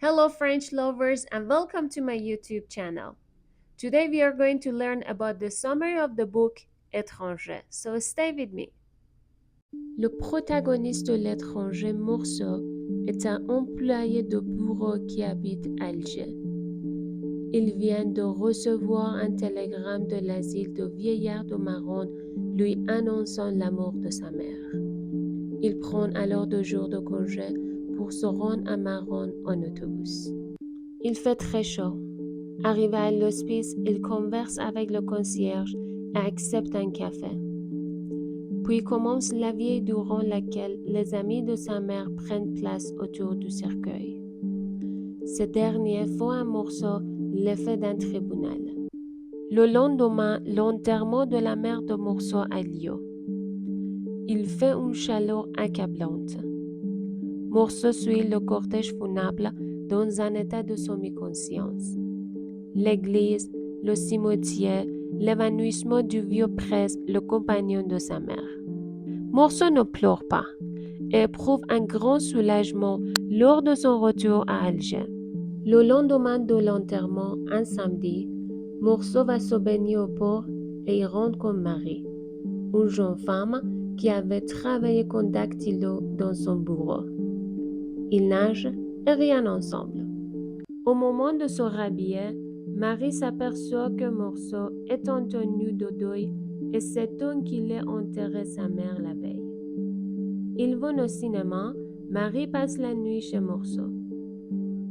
Hello, French lovers, and welcome to my YouTube channel. Today we are going to learn about the summary of the book Étranger, so stay with me. Le protagoniste de L'étranger, Morceau, est un employé de bureau qui habite Alger. Il vient de recevoir un télégramme de l'asile de vieillard de Maron lui annonçant la mort de sa mère. Il prend alors 2 jours de congé pour se rendre à Maron en autobus. Il fait très chaud. Arrivé à l'hospice, il converse avec le concierge et accepte un café. Puis commence la vie durant laquelle les amis de sa mère prennent place autour du cercueil. Ce dernier faut un morceau l'effet d'un tribunal. Le lendemain, l'enterrement de la mère de Morceau a lieu. Il fait une chaleur accablante. Morceau suit le cortège funèbre dans un état de semi-conscience. L'église, le cimetière, l'évanouissement du vieux prêtre, le compagnon de sa mère. Morceau ne pleure pas et éprouve un grand soulagement lors de son retour à Alger. Le lendemain de l'enterrement, un samedi, Morceau va se baigner au port et y rentre comme mari, une jeune femme qui avait travaillé comme dactylo dans son bureau. Ils nagent et rien ensemble. Au moment de se rhabiller, Marie s'aperçoit que Morceau est en tenue de deuil et s'étonne qu'il ait enterré sa mère la veille. Ils vont au cinéma, Marie passe la nuit chez Morceau.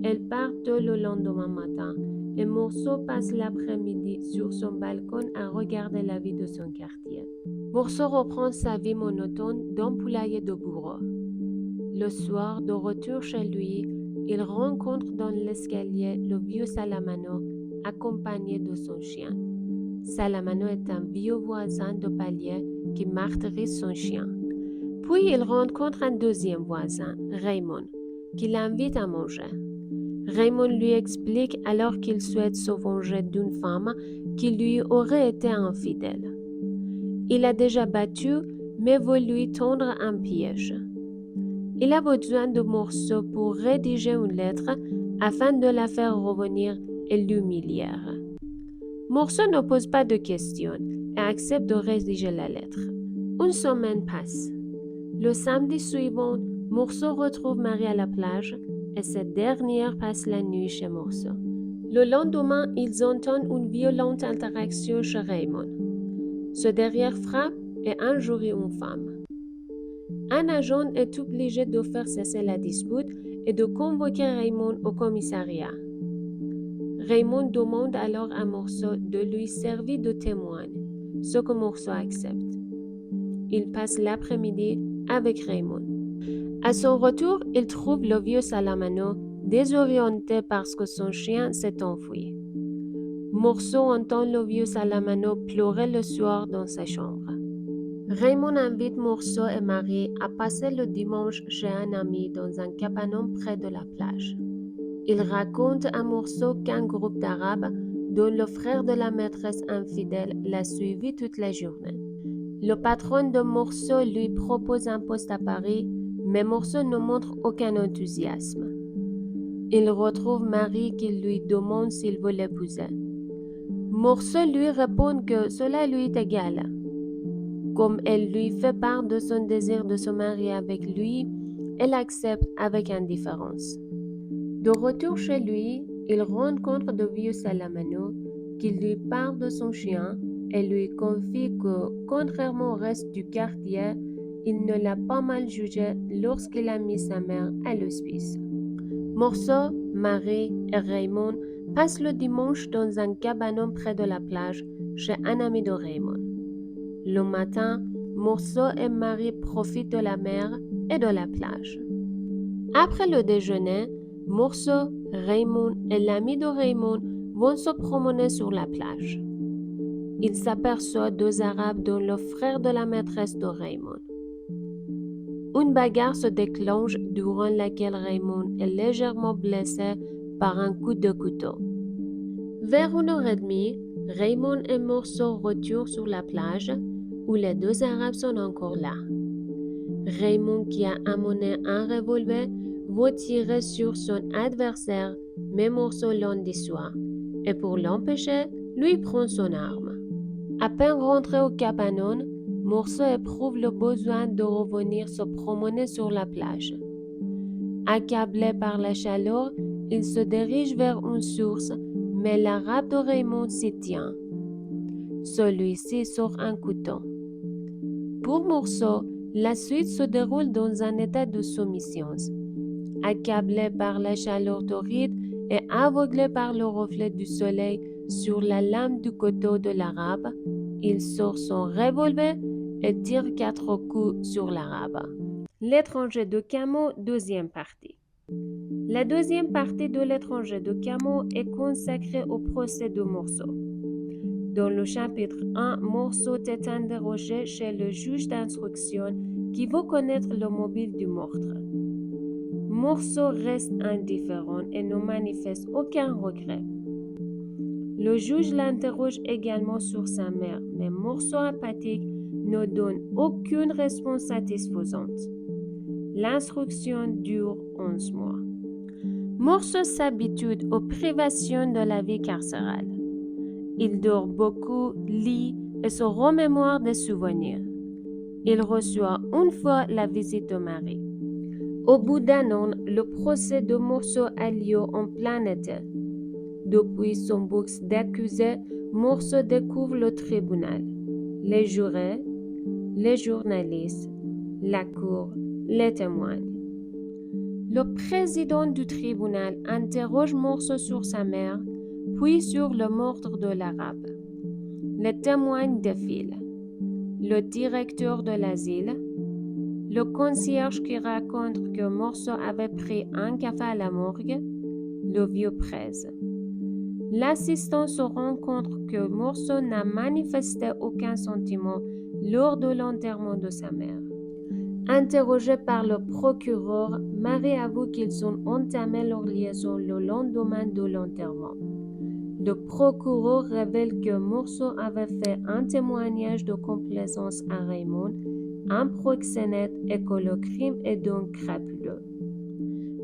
Elle part tôt le lendemain matin et Morceau passe l'après-midi sur son balcon à regarder la vie de son quartier. Morceau reprend sa vie monotone d'employé de bureau. Le soir, de retour chez lui, il rencontre dans l'escalier le vieux Salamano accompagné de son chien. Salamano est un vieux voisin de palier qui martyrise son chien. Puis il rencontre un deuxième voisin, Raymond, qui l'invite à manger. Raymond lui explique alors qu'il souhaite se venger d'une femme qui lui aurait été infidèle. Il a déjà battu, mais veut lui tendre un piège. Il a besoin de Morceau pour rédiger une lettre afin de la faire revenir et l'humilier. Morceau ne pose pas de questions et accepte de rédiger la lettre. Une semaine passe. Le samedi suivant, Morceau retrouve Marie à la plage et cette dernière passe la nuit chez Morceau. Le lendemain, ils entendent une violente interaction chez Raymond. Ce dernier frappe et injurie une femme. Un agent est obligé de faire cesser la dispute et de convoquer Raymond au commissariat. Raymond demande alors à Morceau de lui servir de témoin, ce que Morceau accepte. Il passe l'après-midi avec Raymond. À son retour, il trouve le vieux Salamano désorienté parce que son chien s'est enfui. Morceau entend le vieux Salamano pleurer le soir dans sa chambre. Raymond invite Morceau et Marie à passer le dimanche chez un ami dans un cabanon près de la plage. Il raconte à Morceau qu'un groupe d'Arabes, dont le frère de la maîtresse infidèle, l'a suivi toute la journée. Le patron de Morceau lui propose un poste à Paris, mais Morceau ne montre aucun enthousiasme. Il retrouve Marie qui lui demande s'il veut l'épouser. Morceau lui répond que cela lui est égal. Comme elle lui fait part de son désir de se marier avec lui, elle accepte avec indifférence. De retour chez lui, il rencontre de vieux Salamano qui lui parle de son chien et lui confie que, contrairement au reste du quartier, il ne l'a pas mal jugé lorsqu'il a mis sa mère à l'hospice. Morceau, Marie et Raymond passent le dimanche dans un cabanon près de la plage chez un ami de Raymond. Le matin, Morceau et Marie profitent de la mer et de la plage. Après le déjeuner, Morceau, Raymond et l'ami de Raymond vont se promener sur la plage. Ils s'aperçoivent 2 Arabes dont le frère de la maîtresse de Raymond. Une bagarre se déclenche durant laquelle Raymond est légèrement blessé par un coup de couteau. Vers 1h30, Raymond et Morceau retournent sur la plage où les 2 Arabes sont encore là. Raymond, qui a amené un revolver, retirer sur son adversaire, mais Morceau l'en dissuade, et pour l'empêcher, lui prend son arme. À peine rentré au cabanon, Morceau éprouve le besoin de revenir se promener sur la plage. Accablé par la chaleur, il se dirige vers une source, mais l'arabe de Raymond s'y tient. Celui-ci sort un couteau. Pour Morceau, la suite se déroule dans un état de soumission. Accablé par la chaleur torride et aveuglé par le reflet du soleil sur la lame du couteau de l'arabe, il sort son revolver et tire 4 coups sur l'arabe. L'étranger de Camus, deuxième partie. La deuxième partie de l'étranger de Camus est consacrée au procès de Morceau. Dans le chapitre 1, Morceau est interrogé chez le juge d'instruction qui veut connaître le mobile du meurtre. Morceau reste indifférent et ne manifeste aucun regret. Le juge l'interroge également sur sa mère, mais Morceau apathique ne donne aucune réponse satisfaisante. L'instruction dure 11 mois. Morceau s'habitue aux privations de la vie carcérale. Il dort beaucoup, lit et se remémore des souvenirs. Il reçoit une fois la visite de Marie. Au bout d'un an, le procès de Morceau a lieu en plein été. Depuis son box d'accusé, Morceau découvre le tribunal, les jurés, les journalistes, la cour, les témoins. Le président du tribunal interroge Morceau sur sa mère, puis sur le meurtre de l'arabe. Les témoins défilent. Le directeur de l'asile, le concierge qui raconte que Morceau avait pris un café à la morgue, le vieux presse. L'assistant se rend compte que Morceau n'a manifesté aucun sentiment lors de l'enterrement de sa mère. Interrogée par le procureur, Marie avoue qu'ils ont entamé leur liaison le lendemain de l'enterrement. Le procureur révèle que Morceau avait fait un témoignage de complaisance à Raymond, un proxénète, et que le crime est donc crapuleux.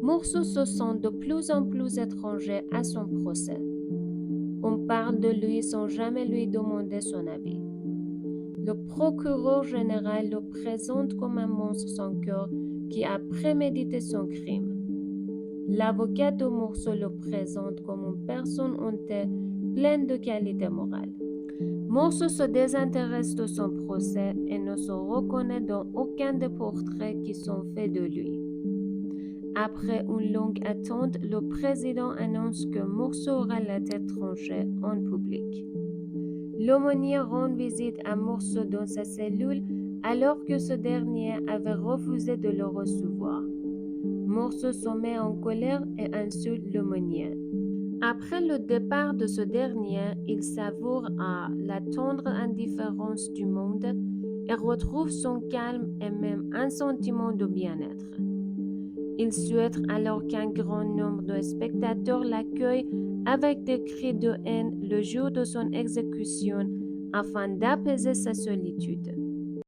Morceau se sent de plus en plus étranger à son procès. On parle de lui sans jamais lui demander son avis. Le procureur général le présente comme un monstre sans cœur qui a prémédité son crime. L'avocat de Morceau le présente comme une personne hontée, pleine de qualités morales. Morceau se désintéresse de son procès et ne se reconnaît dans aucun des portraits qui sont faits de lui. Après une longue attente, le président annonce que Morceau aura la tête tranchée en public. L'aumônier rend visite à Morceau dans sa cellule alors que ce dernier avait refusé de le recevoir. Morceau se met en colère et insulte l'aumônier. Après le départ de ce dernier, il s'avoue à la tendre indifférence du monde et retrouve son calme et même un sentiment de bien-être. Il souhaite alors qu'un grand nombre de spectateurs l'accueillent avec des cris de haine le jour de son exécution afin d'apaiser sa solitude.